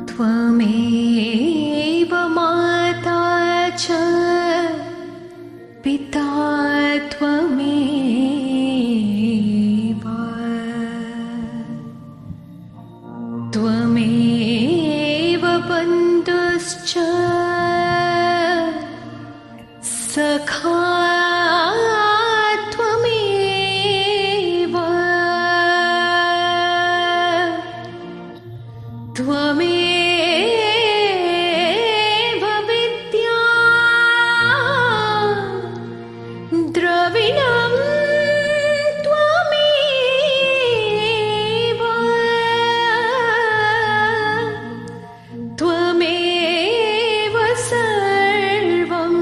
त्वमेव माता च पिता त्वमेव त्वमेव बन्धुश्च सखा त्वमेव त्वमेव विद्या द्रविणं त्वमेव त्वमेव सर्वं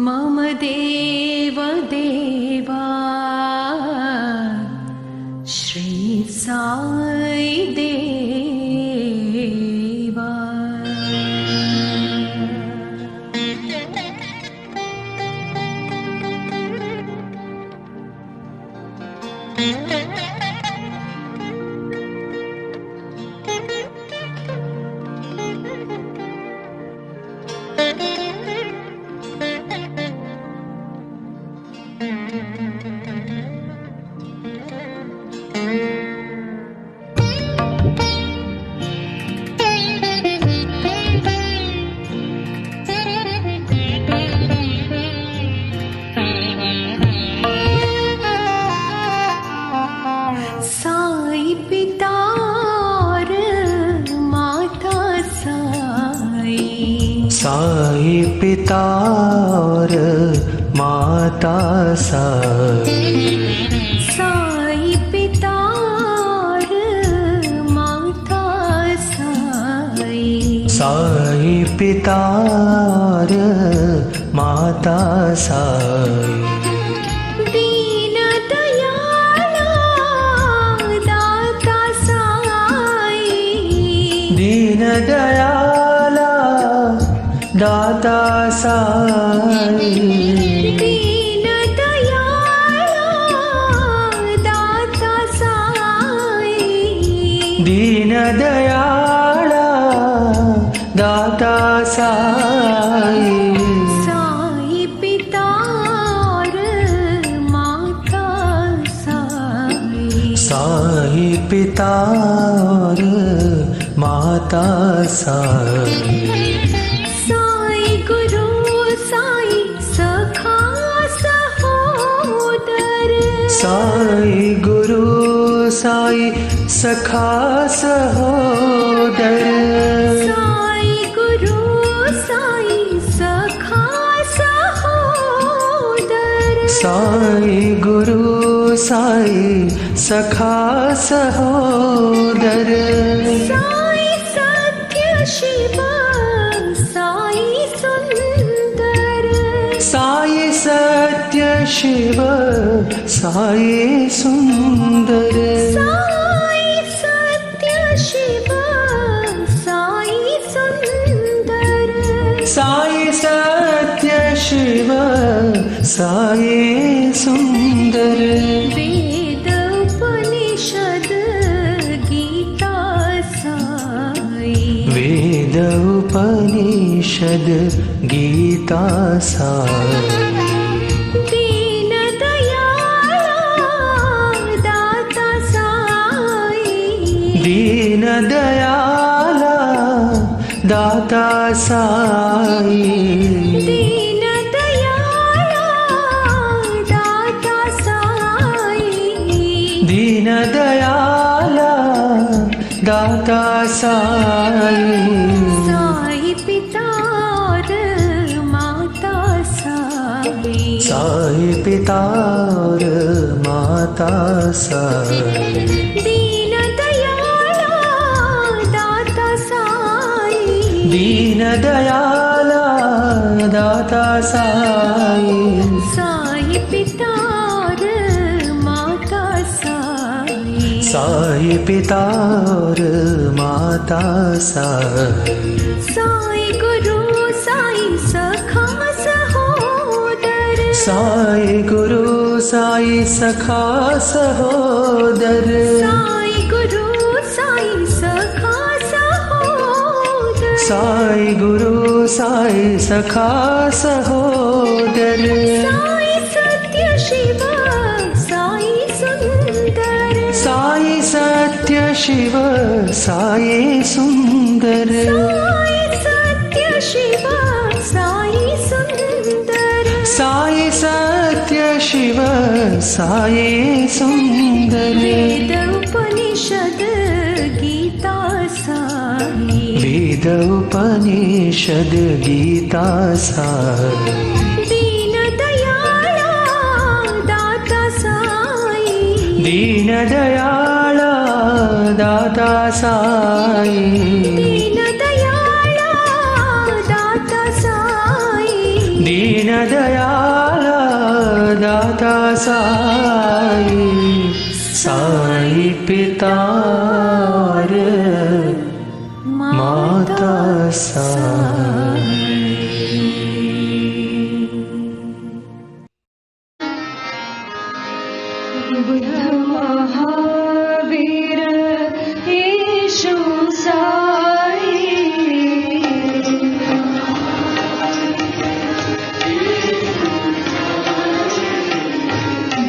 मम देव देवा श्री साई देवा। साई पिता और माता साई, साई पिता और माता साई, साई पिता और माता साई, साई पिता और माता साई। दीन दयाला दाता साई, दीन दयाला दाता साई, दीन दयाला दाता साई, दीन दयाला दाता साई। साई पिता और माता साई, साई पिता और माता साई। साई गुरु साई सखा सहोदर, साई गुरु साई सखा सहोदर, साई गुरु साई सखा सहोदर, साई गुरु साई सखा सहोदर, साई सत्य शिव साई सुंदर, साई सत्य शिव साई सुंदर, साई सत्य शिव साई सुंदर, साई सत्य शिव साई सुंदर। वेद उपनिषद गीता साई, वेद उपनिषद गीता साई। दीन दयाला दाता साई, दीन दयाला दाता साई, दीन दयाला दाता साई, दीन दयाला दाता साई। साई पिता और माता साई, साई पिता और माता साई, दीन दयाला दाता साई, दीन दयाला दाता साई। साई पिता और माता साई, साई पिता और माता साई। साई गुरु साई सखा सहोदर, साई गुरु साई सखा सहोदर, साई गुरु साई गुरु साई सखा सहोदर साई सत्य शिव साई सुंदर साई सत्य शिव साई सुंदर साई सत्य शिव साई सुंदर साई सत्य शिव साई सुंदर वेद उपनिषद गीता साई वेद उपनिषद गीता साई दीन दयाळा दाता साई दीन दयाळा दाता साई दीन दयाळा दाता साई दीन दयाळा दाता साई साई पितार माता साई बुद्ध महावीर येशु साई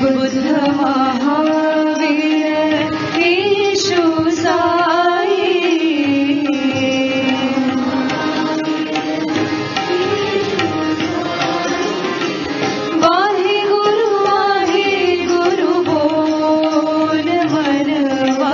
बुद्ध महावीर येशु साई वाहे गुरु बोल मरवा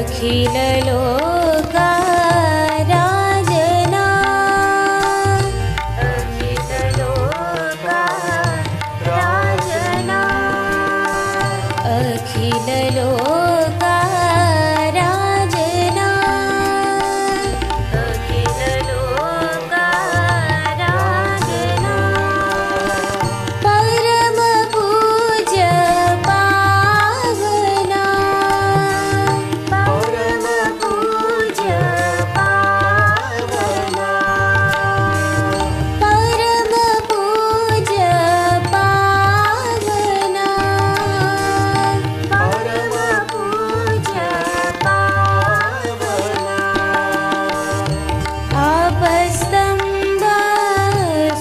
अखिल लोका राजना अखिल लोका राजना अखिल लोका राजना अखिल लोका राजना परम पूज्य पावना परम पूज्य पावना परम पूज्य पावना परम पूज्य पावना आपस्तंभ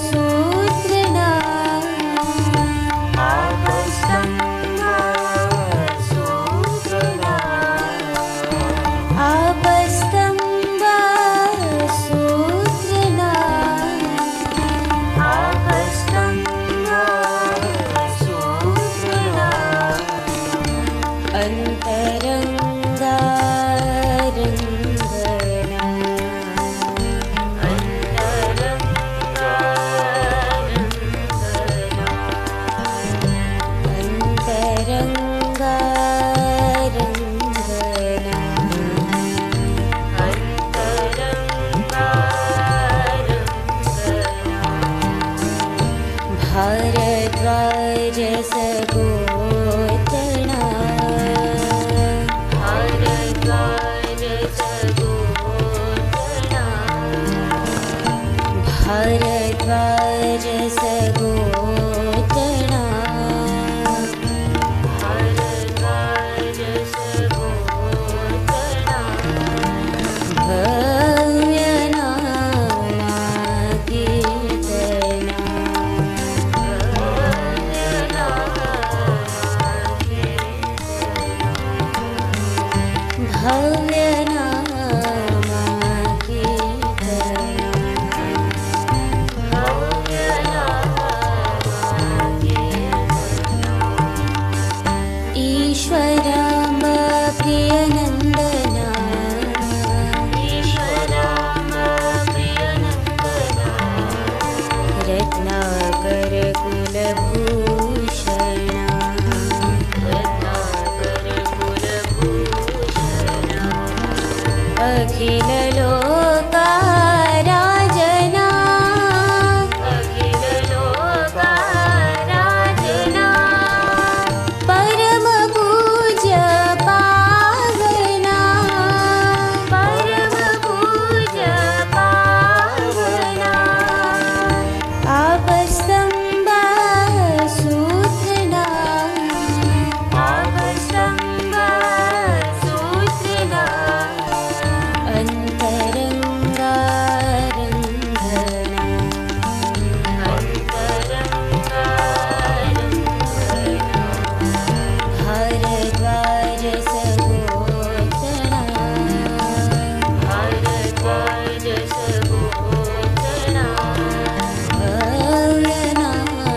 सूत्रना आपस्तंभ सूत्रना आपस्तंभ सूत्रना आपस्तंभ सूत्रना अंतरंगा रंगना अंतरंगा रंगना अंतरंगा रंगना अंतरंगा रंगना भारद्वाज सगोचना भारद्वाज सगोचना भारद्वाज सगोचना भारद्वाज सगोचना भव्य नामा कीर्तना भव्य नामा कीर्तना भव्य नामा कीर्तना भव्य नामा कीर्तना ईश्वराम प्रियनन्दना ईश्वराम प्रियनन्दना रत्नाकर कुलभूषणा रत्नाकर कुलभूषणा अखिल लोका राजना अखिल लोका राजना परम पूज्य पावना परम पूज्य पावना आपस्तंभ सूत्रना आपस्तंभ सूत्रना अंतरंगा रंगना अंतरंगा रंगना भारद्वाज सगोचना भारद्वाज सगोचना भव्य नामा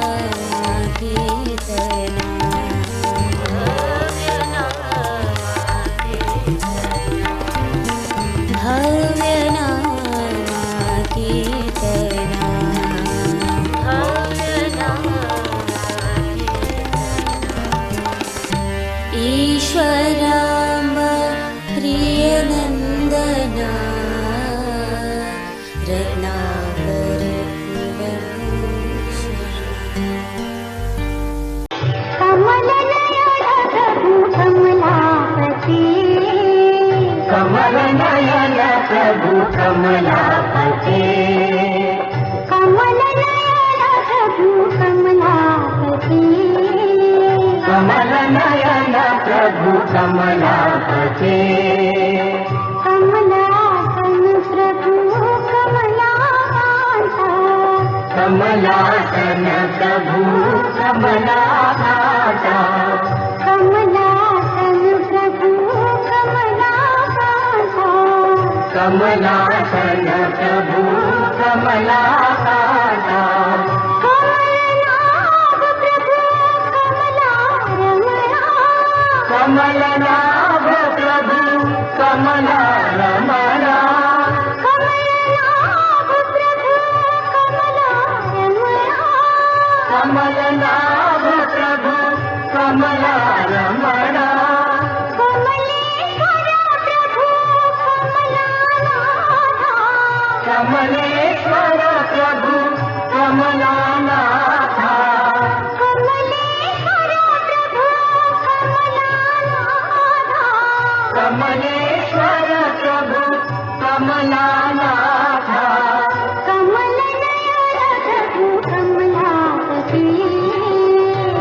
कीर्तना भव्य नामा कीर्तना भव्य नामा कीर्तना भव्य नामा कीर्तना ईश्वराम प्रियनन्दना रत्नाकर कमलनयन प्रभु कमलापते कमलनयन प्रभु कमलापते कमलनयन प्रभु कमलापते कमलासन प्रभु कमलाकांता कमलासन प्रभु कमलाकांता कमलासन प्रभु कमलाकांता कमलासन प्रभु कमलाकांता कमलनाभ प्रभु कमलारमणा कमलनाभ प्रभु कमला रमण कमलनाभ प्रभु कमला रमण कमलेश्वर प्रभु कमलानाथ कमलेश्वर प्रभु कमलानाथ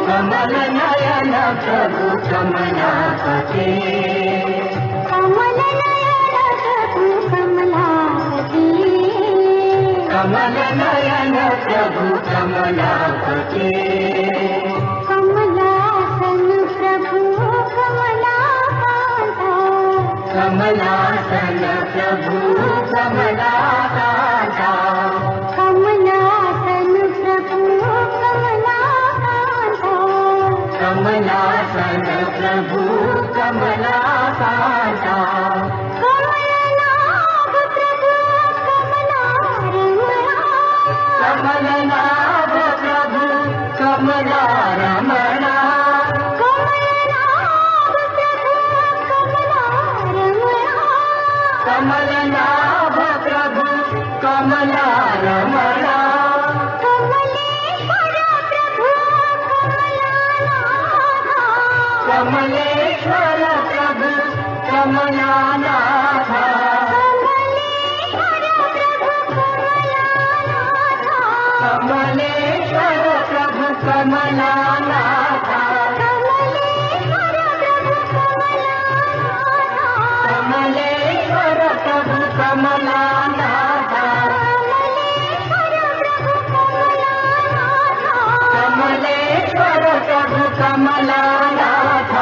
कमल नयन प्रभु कमलापति कमल नयन प्रभु कमलापति कमलासन प्रभु कमलाकांता कमलासन प्रभु कमलाकांता कमलनाभ प्रभु कमला रमण कमलनाभ प्रभु कमला रमण कमलेश्वर प्रभु कमलानाथ कमलेश्वर प्रभु कमलानाथ कमलेश्वर प्रभु कमलानाथ कमलेश्वर प्रभु कमलानाथ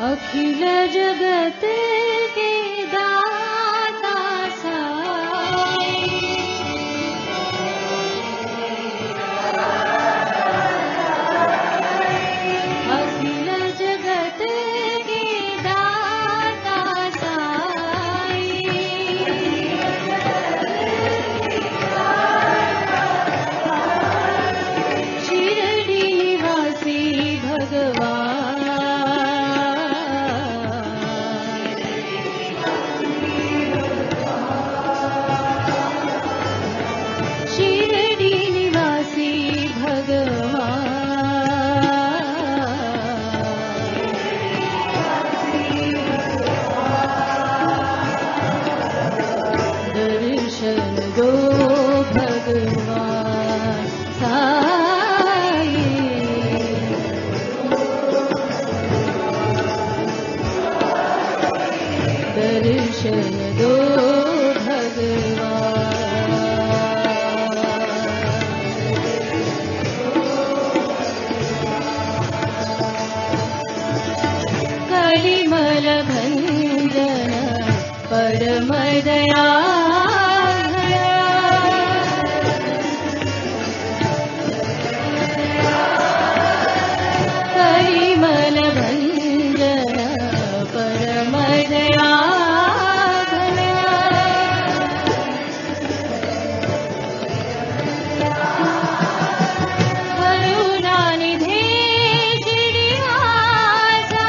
अखिल जगत के दाता साई अखिल जगत के दाता साई शिरडी निवासी भगवान शिरडी निवासी भगवान दर्शन दो भगवान साई दर्शन दो भगवान कलिमल भंजन परम दया कलिमल भंजन परम दया करुणानिधे श्रीनिवासा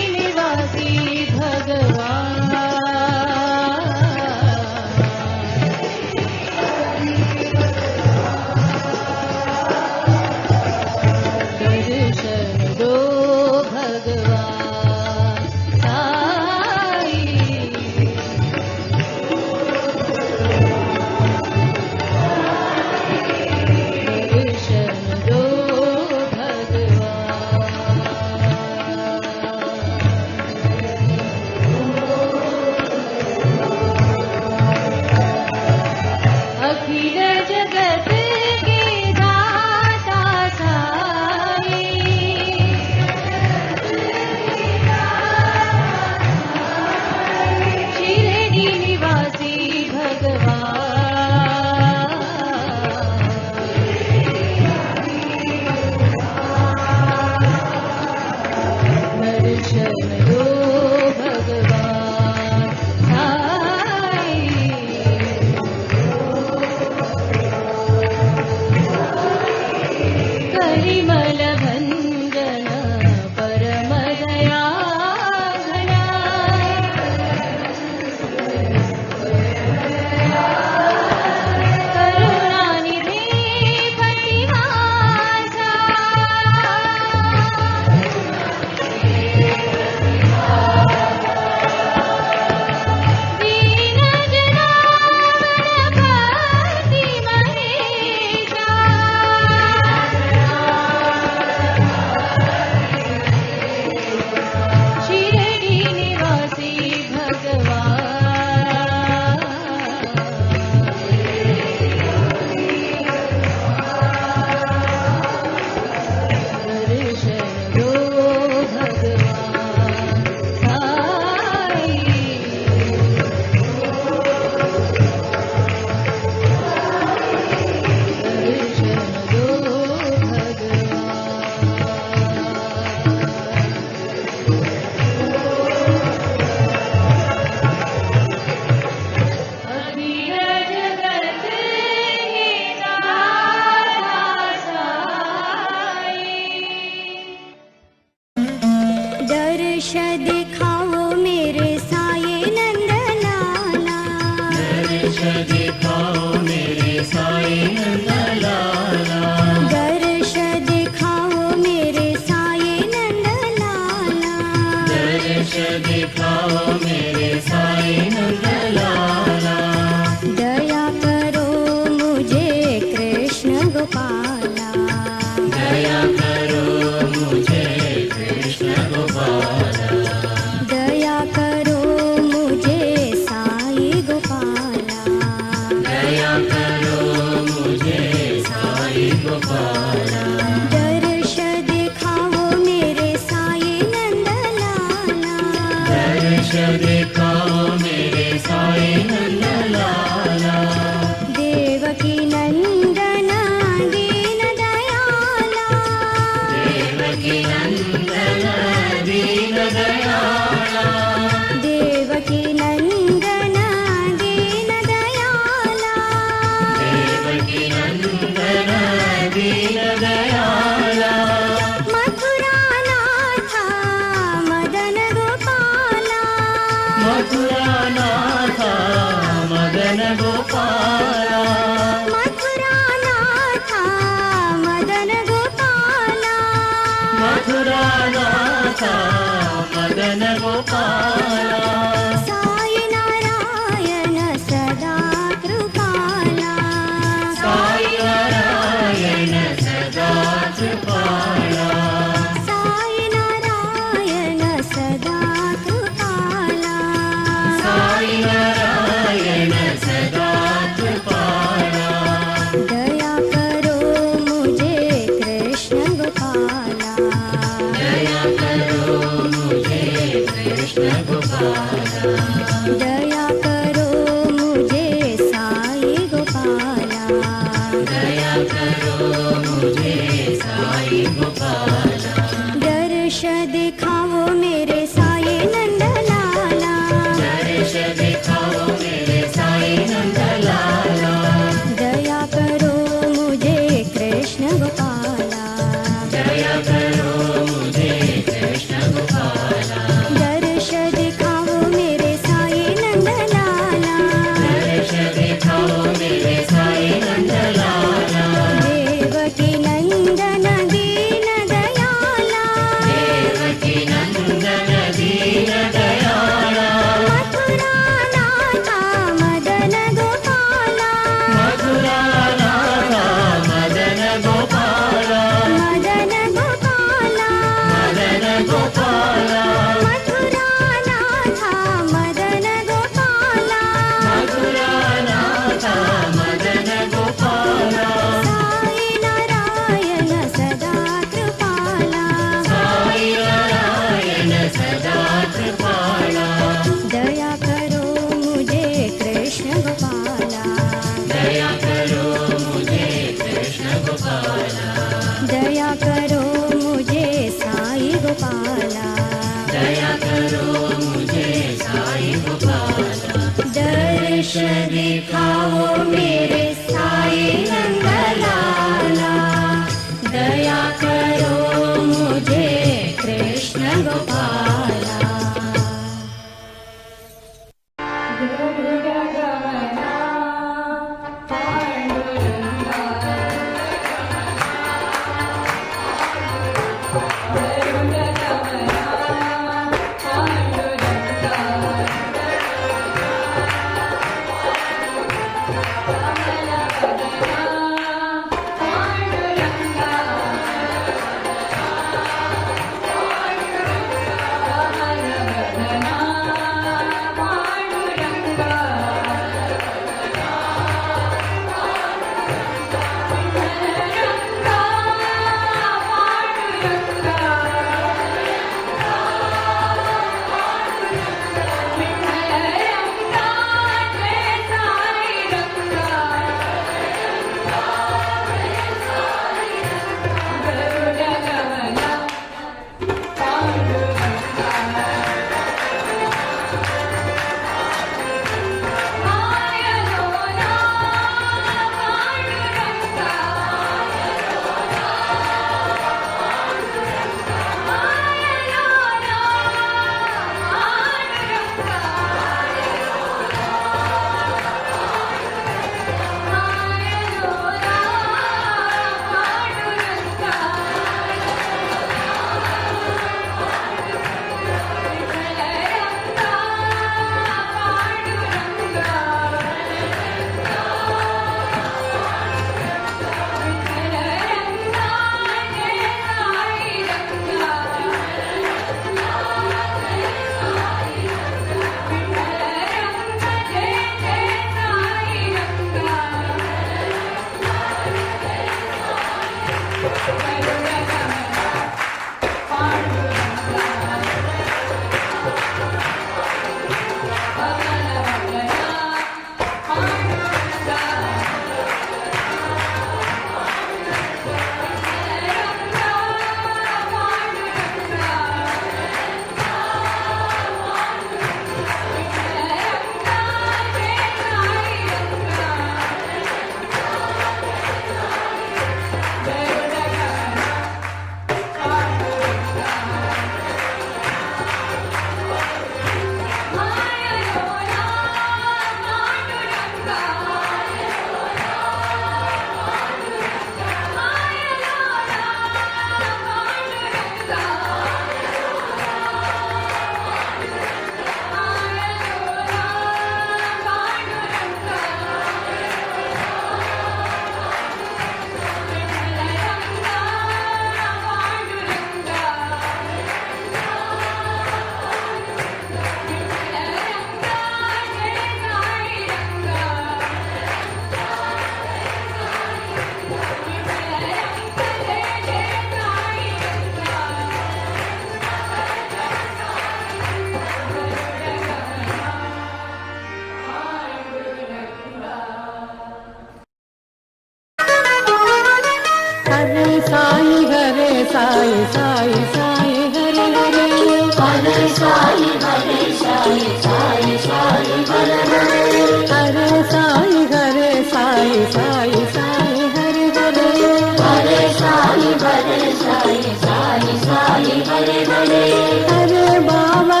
साई हरे साई साई साई हरे हरे हरे साई हरे साई साई साई हरे हरे हरे साई हरे साई साई साई हरे हरे हरे बाबा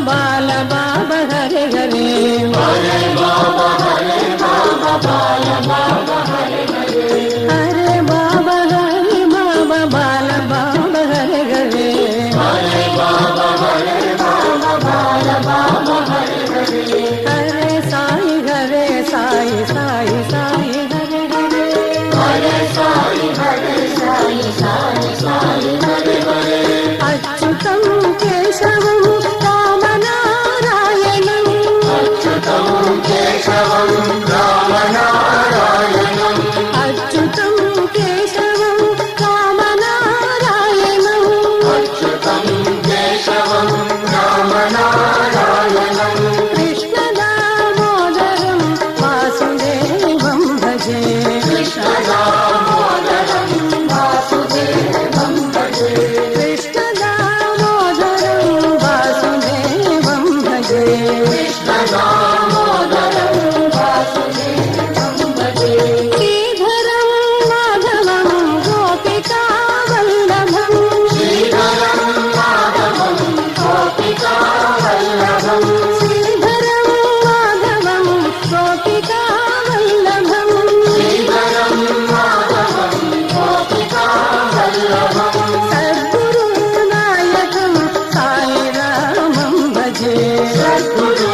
बाल बाबा हरे हरे हरे बाबा बाल बाबा हरे हरे हरे बाबा बाल बाबा हरे हरे हरे बाबा बाल बाबा हरे हरे हरे साई साई साई हरे हरे हरे साई साई साई हरे हरे अच्युतं केशवं रामनारायणं अच्युतं केशवं रामनारायणं अच्युतं केशवं रामनारायणं अच्युतं केशवं रामनारायणं कृष्णदामोदरं वासुदेवं भजे कृष्णदामोदरं वासुदेवं भजे कृष्णदामोदरं वासुदेवं भजे कृष्णदामोदरं वासुदेवं भजे श्रीधरं माधवं गोपिकावल्लभं श्रीधरं माधवं गोपिकावल्लभं श्रीधरं माधवं गोपिकावल्लभं श्रीधरं माधवं गोपिकावल्लभं सद्गुरुनायकं साईरामं भजे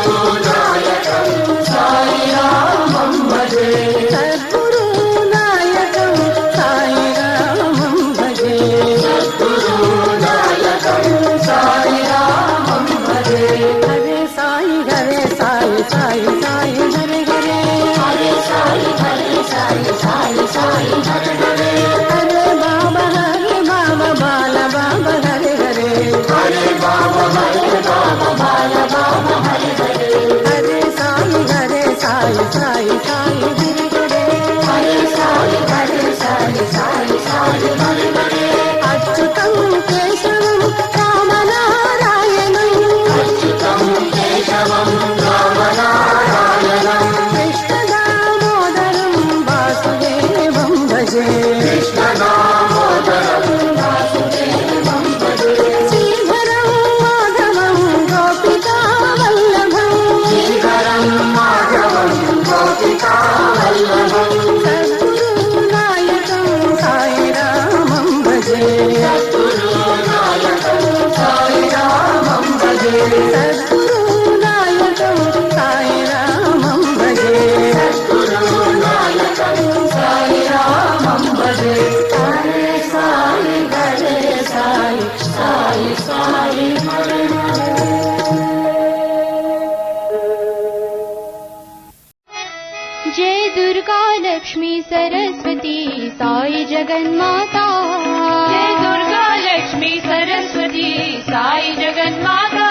सद्गुरुनायकं साईरामं भजे सद्गुरुनायकं साईरामं भजे सद्गुरुनायकं साईरामं भजे हरे साई साई साई हरे हरे हरे साई साई साई हरे हरे हरे बाबा बाल बाबा हरे हरे हरे बाबा बाल बाबा हरे हरे हरे साई साई साई हरे हरे हरे साई साई हरे हरे अच्युतं केशवं रामनारायणं अच्युतं केशवं रामनारायणं कृष्णदामोदरं वासुदेवं भजे कृष्णदामोदरं वासुदेवं भजे श्रीधरं माधवं गोपिकावल्लभं श्रीधरं माधवं गोपिकावल्लभं सद्गुरुनायकं साईरामं भजे सद्गुरुनायकं साईरामं भजे सद्गुरुनायकं साईरामं भजे सद्गुरुनायकं साईरामं भजे हरे साई साई साई हरे हरे जय दुर्गा लक्ष्मी सरस्वती साई जगन्माता जय दुर्गा लक्ष्मी सरस्वती साई जगन्माता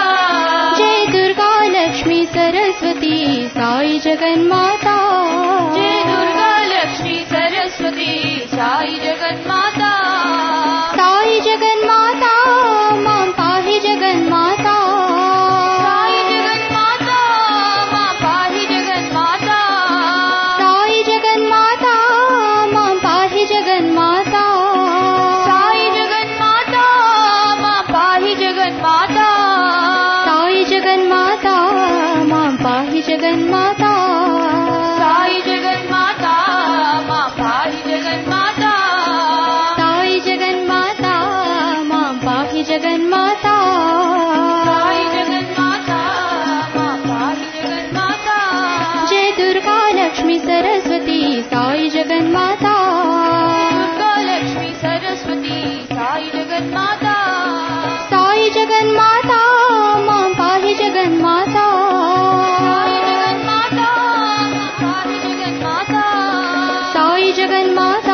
जय दुर्गा लक्ष्मी सरस्वती साई जगन्माता जय दुर्गा लक्ष्मी सरस्वती साई जगन्माता साई जगन्माता मां पाहि जगन्माता साई जगन्माता मां पाहि जगन्माता साई जगन्माता मां पाहि जगन्माता साई जगन्माता मां पाहि जगन्माता साई जगन्माता मां पाहि जगन्माता साई जगन्माता मां पाहि जगन्माता साई जगन्माता मां पाहि जगन्माता साई जगन्माता मां पाहि जगन्माता जय दुर्गा लक्ष्मी सरस्वती साई जगन्माता दुर्गा लक्ष्मी सरस्वती साई जगन्माता साई जगन्माता मां पाहि जगन्माता साई जगन्माता मां पाहि जगन्माता साई जगन्माता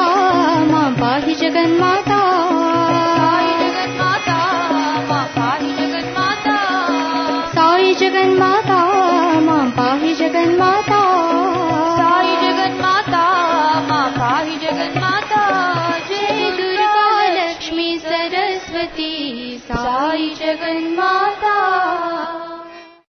मां पाहि जगन्माता साई जगन्माता मां पाहि जगन्माता साई जगन्माता मां पाहि जगन्माता साई जगन्माता मां पाहि जगन्माता जय दुर्गा लक्ष्मी सरस्वती साई जगन्माता